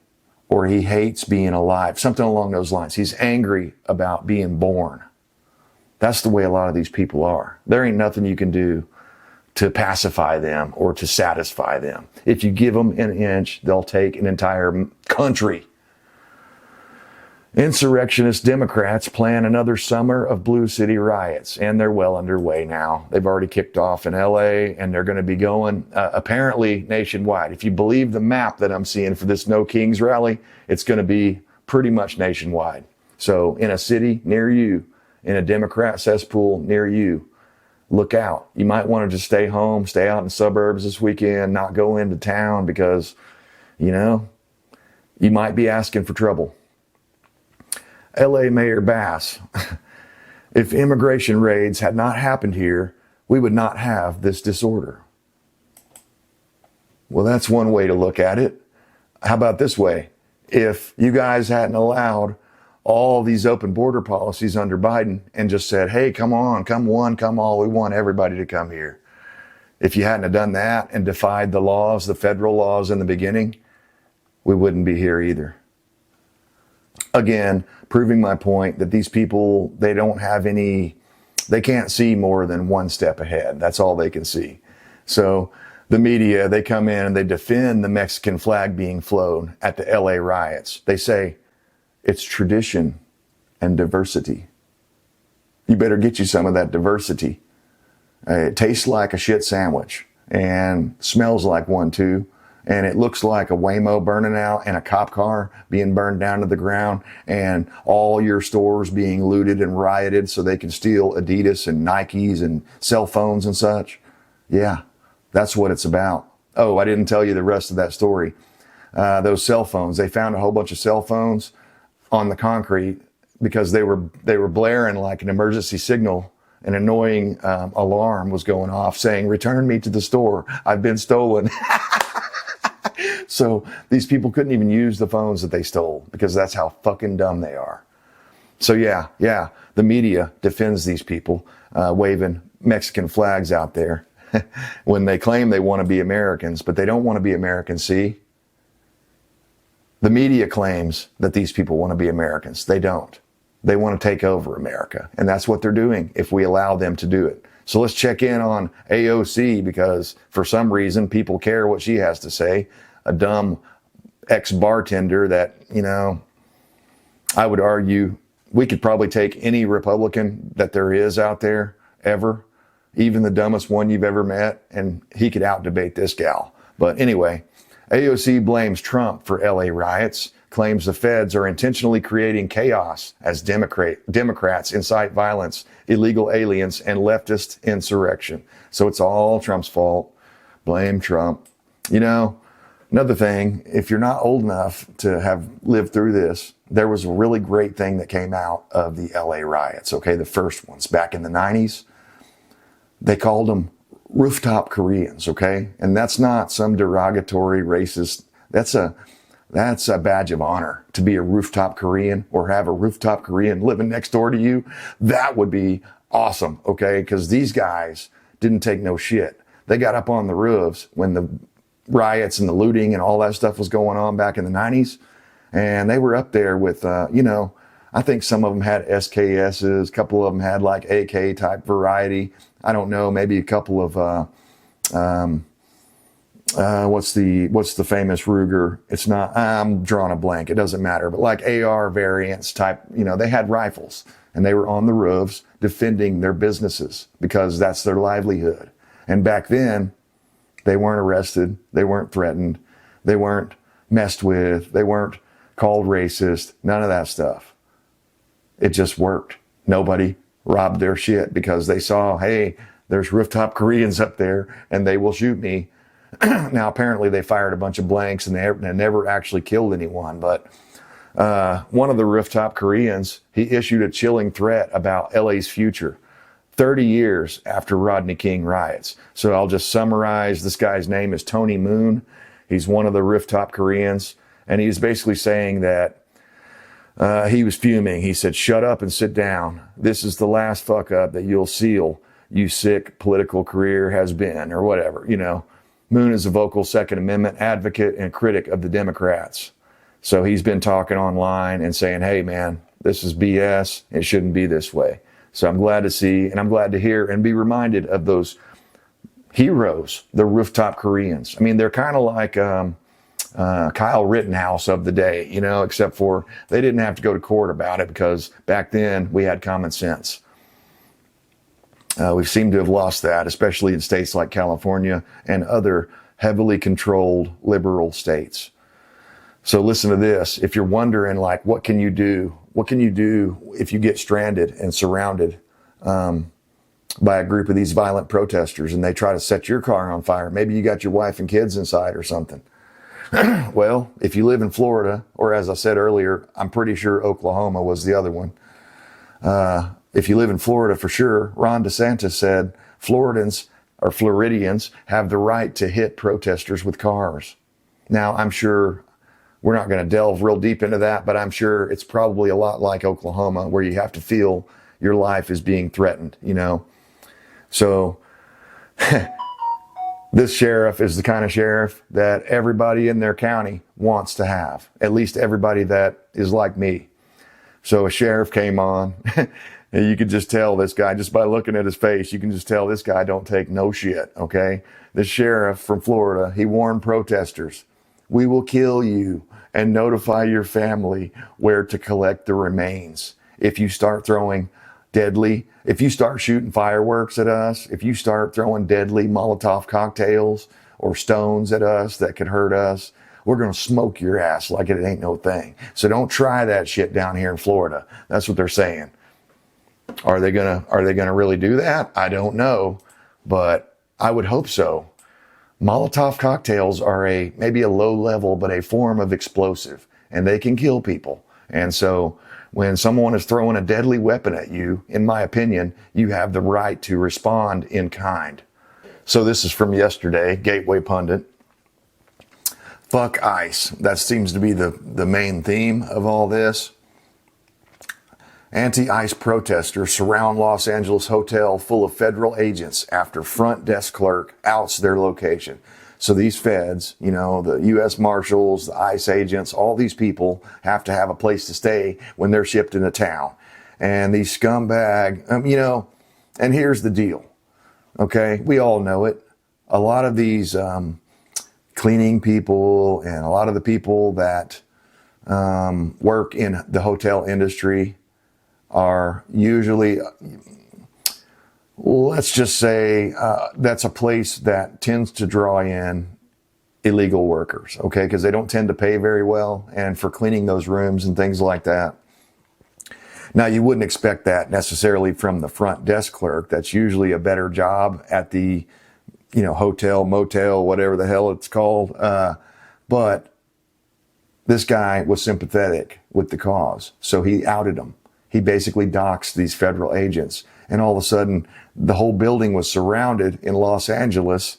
or he hates being alive. Something along those lines. He's angry about being born. That's the way a lot of these people are. There ain't nothing you can do to pacify them or to satisfy them. If you give them an inch, they'll take an entire country. Insurrectionist Democrats plan another summer of blue city riots, and they're well underway now. They've already kicked off in LA, and they're going to be going apparently nationwide. If you believe the map that I'm seeing for this No Kings rally, it's going to be pretty much nationwide. So in a city near you, in a Democrat cesspool near you, look out. You might want to just stay home, stay out in the suburbs this weekend, not go into town, because, you know, you might be asking for trouble. LA Mayor Bass, if immigration raids had not happened here, we would not have this disorder. Well, that's one way to look at it. How about this way? If you guys hadn't allowed all these open border policies under Biden and just said, hey, come on, come one, come all, we want everybody to come here. If you hadn't have done that and defied the laws, the federal laws in the beginning, we wouldn't be here either. Again, proving my point that these people, they can't see more than one step ahead. That's all they can see. So the media, they come in and they defend the Mexican flag being flown at the LA riots. They say it's tradition and diversity. You better get you some of that diversity. It tastes like a shit sandwich and smells like one too. And it looks like a Waymo burning out and a cop car being burned down to the ground and all your stores being looted and rioted so they can steal Adidas and Nikes and cell phones and such. Yeah, that's what it's about. Oh, I didn't tell you the rest of that story. Those cell phones, they found a whole bunch of cell phones on the concrete because they were blaring like an emergency signal. An annoying alarm was going off saying, return me to the store. I've been stolen. So these people couldn't even use the phones that they stole because that's how fucking dumb they are. So yeah, the media defends these people waving Mexican flags out there when they claim they want to be Americans, but they don't want to be Americans, see? The media claims that these people want to be Americans. They don't. They want to take over America, and that's what they're doing if we allow them to do it. So let's check in on AOC, because for some reason people care what she has to say. A dumb ex-bartender that, you know, I would argue we could probably take any Republican that there is out there ever, even the dumbest one you've ever met, and he could out-debate this gal. But anyway, AOC blames Trump for LA riots, claims the feds are intentionally creating chaos as Democrats incite violence, illegal aliens, and leftist insurrection. So it's all Trump's fault. Blame Trump. You know, another thing, if you're not old enough to have lived through this, there was a really great thing that came out of the LA riots, okay? The first ones back in the 90s. They called them rooftop Koreans, okay? And that's not some derogatory racist. That's a badge of honor to be a rooftop Korean or have a rooftop Korean living next door to you. That would be awesome, okay? Because these guys didn't take no shit. They got up on the roofs when the riots and the looting and all that stuff was going on back in the 90s. And they were up there with, you know, I think some of them had SKSs, a couple of them had like AK type variety. I don't know, maybe a couple of, what's the famous Ruger? It's not, I'm drawing a blank. It doesn't matter, but like AR variants type, you know, they had rifles and they were on the roofs defending their businesses because that's their livelihood. And back then They weren't arrested. They weren't threatened. They weren't messed with. They weren't called racist. None of that stuff. It just worked. Nobody robbed their shit because they saw, hey, there's rooftop Koreans up there and they will shoot me. Now, apparently they fired a bunch of blanks and they never actually killed anyone. But one of the rooftop Koreans, he issued a chilling threat about LA's future 30 years after Rodney King riots. So I'll just summarize. This guy's name is Tony Moon. He's one of the rooftop Koreans. And he's basically saying that he was fuming. He said, shut up and sit down. This is the last fuck up that you'll seal you sick political career has been, or whatever, you know. Moon is a vocal Second Amendment advocate and critic of the Democrats. So he's been talking online and saying, hey, man, this is BS. It shouldn't be this way. So I'm glad to see, and I'm glad to hear and be reminded of those heroes, the rooftop Koreans. I mean, they're kind of like Kyle Rittenhouse of the day, you know, except for they didn't have to go to court about it because back then we had common sense. We seem to have lost that, especially in states like California and other heavily controlled liberal states. So listen to this. If you're wondering, like, what can you do? What can you do if you get stranded and surrounded by a group of these violent protesters and they try to set your car on fire? Maybe you got your wife and kids inside or something. Well, if you live in Florida, or as I said earlier, I'm pretty sure Oklahoma was the other one. If you live in Florida, for sure, Ron DeSantis said Floridians have the right to hit protesters with cars. Now, I'm sure we're not going to delve real deep into that, but I'm sure it's probably a lot like Oklahoma, where you have to feel your life is being threatened, you know. So this sheriff is the kind of sheriff that everybody in their county wants to have, at least everybody that is like me. So a sheriff came on, and you could just tell this guy, just by looking at his face, you can just tell this guy don't take no shit, okay? The sheriff from Florida, he warned protesters, we will kill you and notify your family where to collect the remains. If you start shooting fireworks at us, if you start throwing deadly Molotov cocktails or stones at us that could hurt us, we're going to smoke your ass like it ain't no thing. So don't try that shit down here in Florida. That's what they're saying. Are they gonna really do that? I don't know, but I would hope so. Molotov cocktails are maybe a low level, but a form of explosive, and they can kill people. And so when someone is throwing a deadly weapon at you, in my opinion, you have the right to respond in kind. So this is from yesterday, Gateway Pundit. Fuck ICE. That seems to be the main theme of all this. Anti-ICE protesters surround Los Angeles hotel full of federal agents after front desk clerk outs their location. So these feds, you know, the U.S. Marshals, the ICE agents, all these people have to have a place to stay when they're shipped into town. And these scumbag, you know, and here's the deal. Okay, we all know it. A lot of these cleaning people and a lot of the people that work in the hotel industry are usually, let's just say, that's a place that tends to draw in illegal workers, okay? Because they don't tend to pay very well, and for cleaning those rooms and things like that. Now, you wouldn't expect that necessarily from the front desk clerk. That's usually a better job at the, you know, hotel, motel, whatever the hell it's called. But this guy was sympathetic with the cause, so he outed them. He basically doxed these federal agents, and all of a sudden the whole building was surrounded in Los Angeles,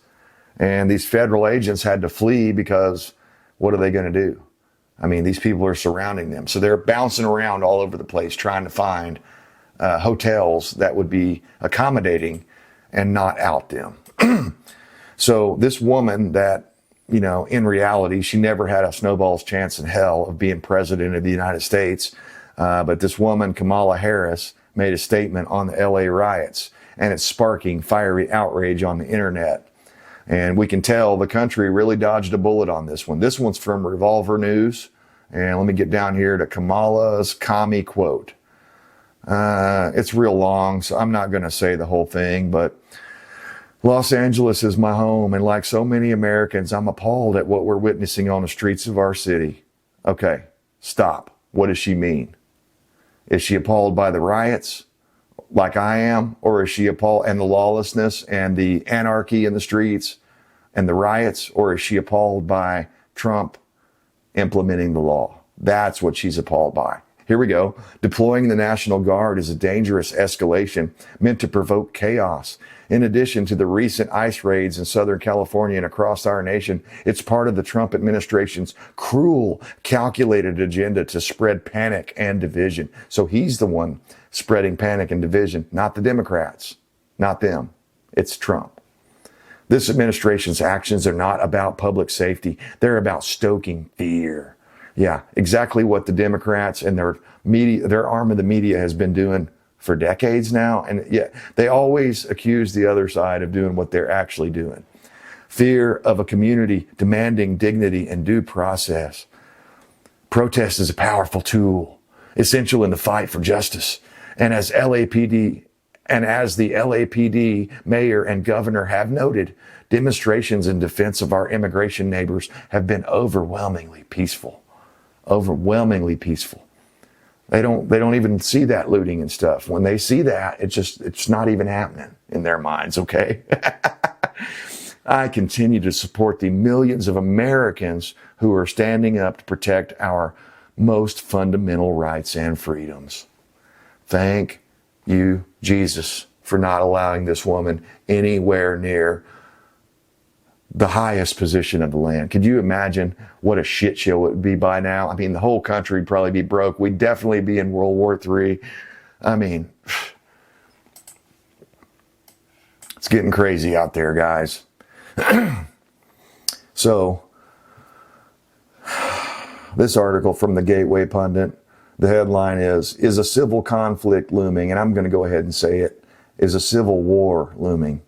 and these federal agents had to flee because what are they going to do? I mean, these people are surrounding them. So they're bouncing around all over the place trying to find hotels that would be accommodating and not out them. So this woman that, you know, in reality, she never had a snowball's chance in hell of being president of the United States. But this woman, Kamala Harris, made a statement on the LA riots, and it's sparking fiery outrage on the internet. And we can tell the country really dodged a bullet on this one. This one's from Revolver News. And let me get down here to Kamala's commie quote. It's real long, so I'm not going to say the whole thing, but Los Angeles is my home, and like so many Americans, I'm appalled at what we're witnessing on the streets of our city. Okay, stop. What does she mean? Is she appalled by the riots like I am? Or is she appalled and the lawlessness and the anarchy in the streets and the riots? Or is she appalled by Trump implementing the law? That's what she's appalled by. Here we go. Deploying the National Guard is a dangerous escalation meant to provoke chaos. In addition to the recent ICE raids in Southern California and across our nation, it's part of the Trump administration's cruel, calculated agenda to spread panic and division. So he's the one spreading panic and division, not the Democrats, not them. It's Trump. This administration's actions are not about public safety. They're about stoking fear. Yeah, exactly what the Democrats and their media, their arm of the media has been doing for decades now. And yet they always accuse the other side of doing what they're actually doing. Fear of a community demanding dignity and due process. Protest is a powerful tool, essential in the fight for justice. And as the LAPD mayor and governor have noted, demonstrations in defense of our immigration neighbors have been overwhelmingly peaceful. Overwhelmingly peaceful. They don't even see that looting and stuff. When they see that, it's not even happening in their minds, okay? I continue to support the millions of Americans who are standing up to protect our most fundamental rights and freedoms. Thank you, Jesus, for not allowing this woman anywhere near the highest position of the land. Could you imagine what a shit show it would be by now? I mean, the whole country would probably be broke. We'd definitely be in World War III. I mean, it's getting crazy out there, guys. So, this article from the Gateway Pundit, the headline is a civil conflict looming? And I'm going to go ahead and say it, is a civil war looming?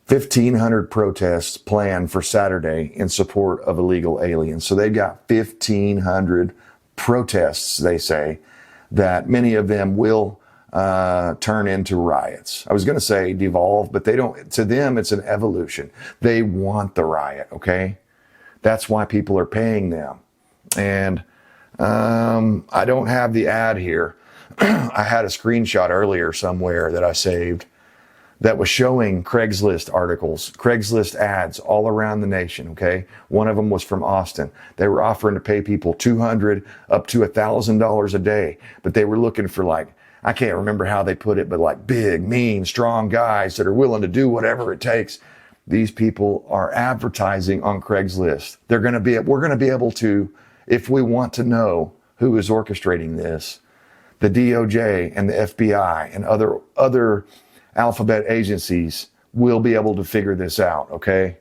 1,500 protests planned for Saturday in support of illegal aliens. So they've got 1,500 protests, they say, that many of them will turn into riots. I was going to say devolve, but they don't. To them, it's an evolution. They want the riot, okay? That's why people are paying them. And I don't have the ad here. I had a screenshot earlier somewhere that I saved that was showing Craigslist articles, Craigslist ads all around the nation, okay? One of them was from Austin. They were offering to pay people $200 up to $1,000 a day, but they were looking for I can't remember how they put it, but big, mean, strong guys that are willing to do whatever it takes. These people are advertising on Craigslist. We're going to be able to, if we want to know who is orchestrating this, the DOJ and the FBI and other alphabet agencies will be able to figure this out, okay?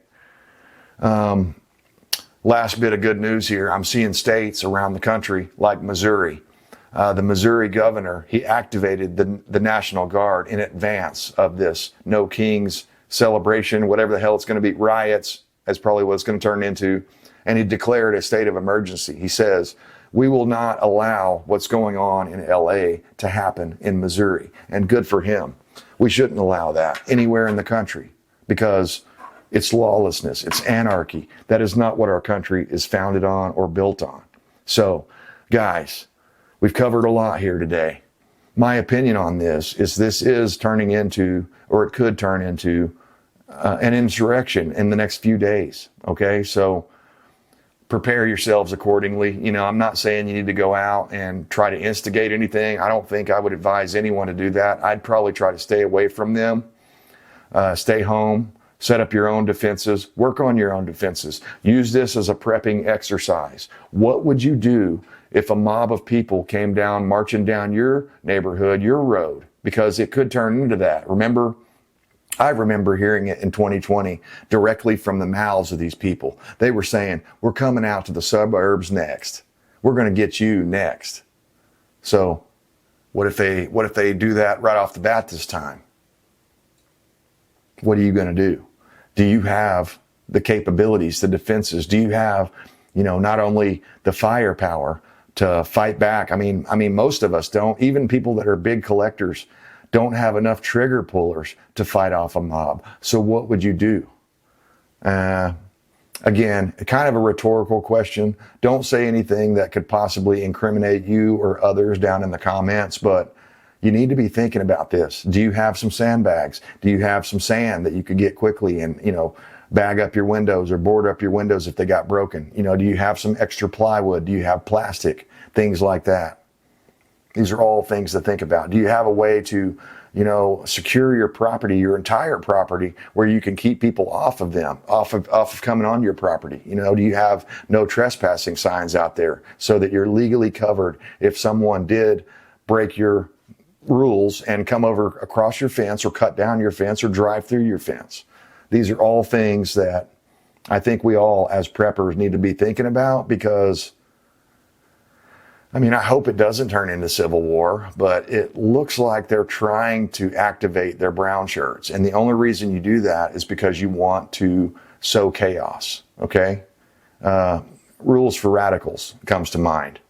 Last bit of good news here. I'm seeing states around the country like Missouri. The Missouri governor, he activated the National Guard in advance of this No Kings celebration, whatever the hell it's going to be, riots, that's probably what it's going to turn into. And he declared a state of emergency. He says, we will not allow what's going on in LA to happen in Missouri. And good for him. We shouldn't allow that anywhere in the country because it's lawlessness. It's anarchy. That is not what our country is founded on or built on. So, guys, we've covered a lot here today. My opinion on this is turning into, or it could turn into, an insurrection in the next few days. Okay, so prepare yourselves accordingly. You know, I'm not saying you need to go out and try to instigate anything. I don't think I would advise anyone to do that. I'd probably try to stay away from them. Stay home, set up your own defenses, work on your own defenses. Use this as a prepping exercise. What would you do if a mob of people came down, marching down your neighborhood, your road? Because it could turn into that. I remember hearing it in 2020 directly from the mouths of these people. They were saying, we're coming out to the suburbs next. We're going to get you next. So what if they do that right off the bat this time? What are you going to do? Do you have the capabilities, the defenses? Do you have, not only the firepower to fight back? I mean, most of us don't. Even people that are big collectors don't have enough trigger pullers to fight off a mob. So what would you do? Again, kind of a rhetorical question. Don't say anything that could possibly incriminate you or others down in the comments, but you need to be thinking about this. Do you have some sandbags? Do you have some sand that you could get quickly and, bag up your windows or board up your windows if they got broken? Do you have some extra plywood? Do you have plastic? Things like that. These are all things to think about. Do you have a way to, secure your property, your entire property, where you can keep people off of coming on your property? Do you have no trespassing signs out there so that you're legally covered if someone did break your rules and come over across your fence or cut down your fence or drive through your fence? These are all things that I think we all as preppers need to be thinking about, because I hope it doesn't turn into civil war, but it looks like they're trying to activate their brown shirts. And the only reason you do that is because you want to sow chaos, okay? Rules for radicals comes to mind.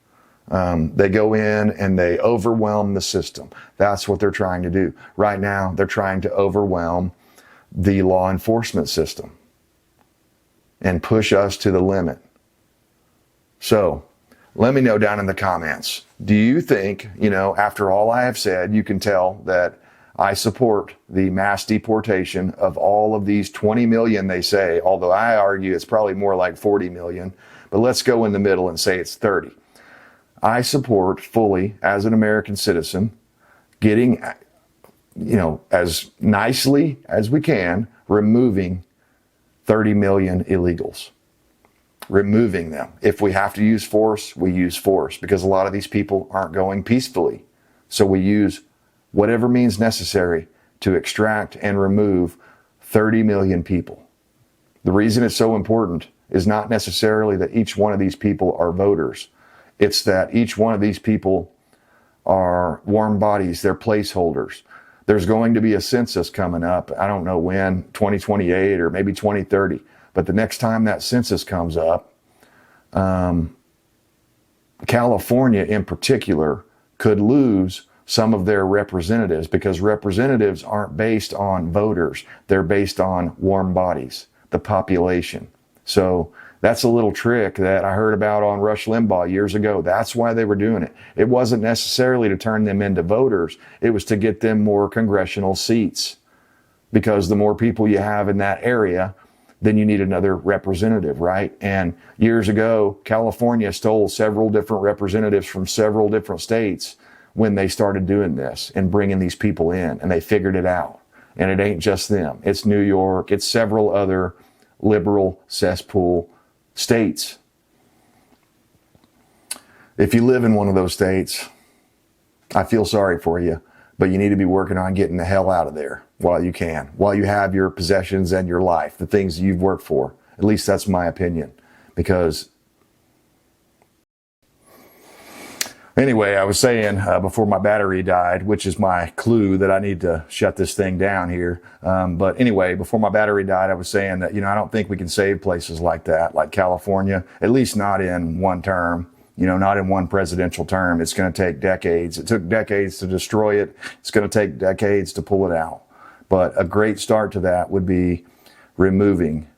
They go in and they overwhelm the system. That's what they're trying to do. Right now, they're trying to overwhelm the law enforcement system and push us to the limit. So, let me know down in the comments. Do you think, after all I have said, you can tell that I support the mass deportation of all of these 20 million, they say, although I argue it's probably more like 40 million, but let's go in the middle and say it's 30. I support fully, as an American citizen, getting, as nicely as we can, removing 30 million illegals. Removing them. If we have to use force, we use force, because a lot of these people aren't going peacefully. So we use whatever means necessary to extract and remove 30 million people. The reason it's so important is not necessarily that each one of these people are voters. It's that each one of these people are warm bodies, they're placeholders. There's going to be a census coming up, I don't know when, 2028 or maybe 2030. But the next time that census comes up, California in particular could lose some of their representatives, because representatives aren't based on voters. They're based on warm bodies, the population. So that's a little trick that I heard about on Rush Limbaugh years ago. That's why they were doing it. It wasn't necessarily to turn them into voters. It was to get them more congressional seats, because the more people you have in that area, then you need another representative, right? And years ago, California stole several different representatives from several different states when they started doing this and bringing these people in, and they figured it out. And it ain't just them. It's New York. It's several other liberal cesspool states. If you live in one of those states, I feel sorry for you, but you need to be working on getting the hell out of there while you can, while you have your possessions and your life, the things you've worked for. At least that's my opinion. Because anyway, I was saying before my battery died, which is my clue that I need to shut this thing down here. But anyway, before my battery died, I was saying that, I don't think we can save places like that, like California, at least not in one term. Not in one presidential term. It's going to take decades. It took decades to destroy it. It's going to take decades to pull it out. But a great start to that would be removing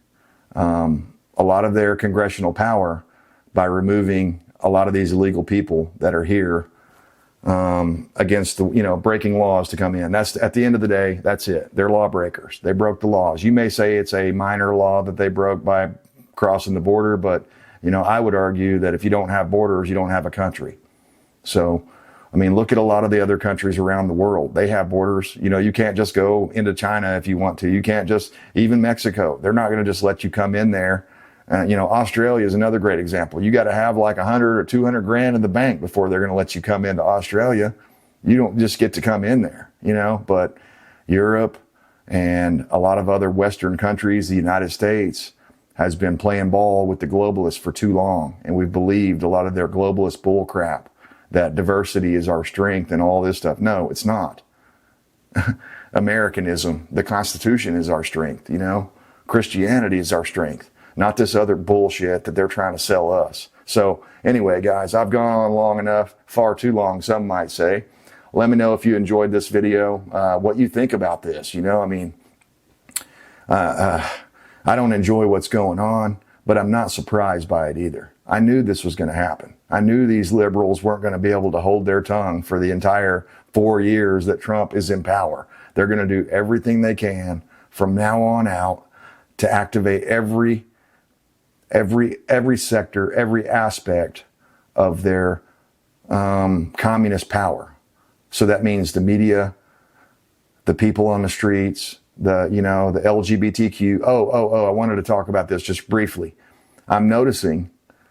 a lot of their congressional power by removing a lot of these illegal people that are here against the, breaking laws to come in. That's, at the end of the day, that's it. They're lawbreakers. They broke the laws. You may say it's a minor law that they broke by crossing the border, but I would argue that if you don't have borders, you don't have a country. So, look at a lot of the other countries around the world. They have borders. You can't just go into China if you want to. You can't just, even Mexico, they're not going to just let you come in there. Australia is another great example. You got to have like 100 or 200 grand in the bank before they're going to let you come into Australia. You don't just get to come in there, but Europe and a lot of other Western countries, the United States, has been playing ball with the globalists for too long. And we've believed a lot of their globalist bull crap, that diversity is our strength and all this stuff. No, it's not. Americanism, the Constitution is our strength, Christianity is our strength, not this other bullshit that they're trying to sell us. So anyway, guys, I've gone on long enough, far too long, some might say. Let me know if you enjoyed this video, what you think about this. You know, I mean, I don't enjoy what's going on, but I'm not surprised by it either. I knew this was going to happen. I knew these liberals weren't going to be able to hold their tongue for the entire 4 years that Trump is in power. They're going to do everything they can from now on out to activate every sector, every aspect of their communist power. So that means the media, the people on the streets, the LGBTQ. I wanted to talk about this just briefly. I'm noticing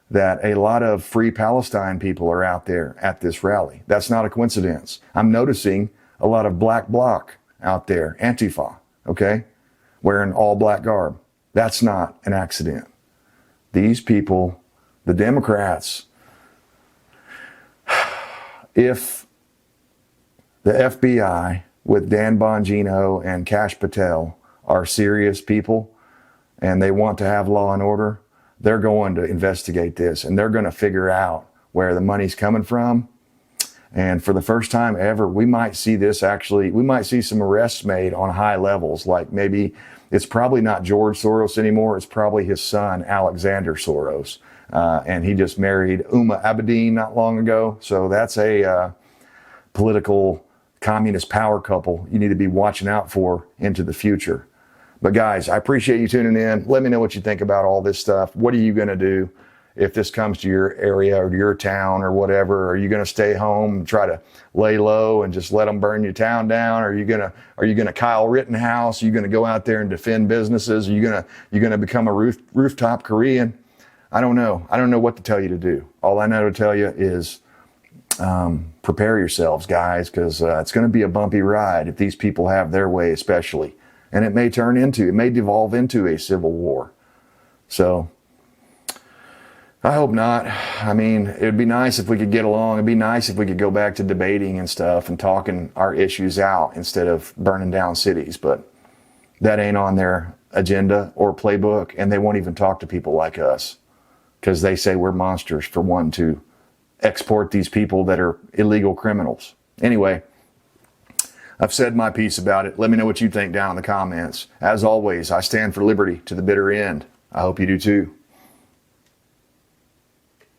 that a lot of Free Palestine people are out there at this rally. That's not a coincidence. I'm noticing a lot of black bloc out there, Antifa, okay, wearing all black garb. That's not an accident. These people, the Democrats, if the FBI with Dan Bongino and Kash Patel are serious people and they want to have law and order, they're going to investigate this and they're going to figure out where the money's coming from. And for the first time ever, we might see some arrests made on high levels. Like maybe it's probably not George Soros anymore. It's probably his son, Alexander Soros. And he just married Uma Abedin not long ago. So that's a political communist power couple you need to be watching out for into the future. But guys, I appreciate you tuning in. Let me know what you think about all this stuff. What are you going to do if this comes to your area or your town or whatever? Are you going to stay home and try to lay low and just let them burn your town down? Are you going to Kyle Rittenhouse? Are you going to go out there and defend businesses? Are you going to become a rooftop Korean? I don't know. I don't know what to tell you to do. All I know to tell you is prepare yourselves, guys, because it's going to be a bumpy ride if these people have their way, especially. And it may devolve into a civil war. So I hope not. I mean, it'd be nice if we could get along. It'd be nice if we could go back to debating and stuff and talking our issues out instead of burning down cities. But that ain't on their agenda or playbook. And they won't even talk to people like us because they say we're monsters for wanting to export these people that are illegal criminals. Anyway, I've said my piece about it. Let me know what you think down in the comments. As always, I stand for liberty to the bitter end. I hope you do too.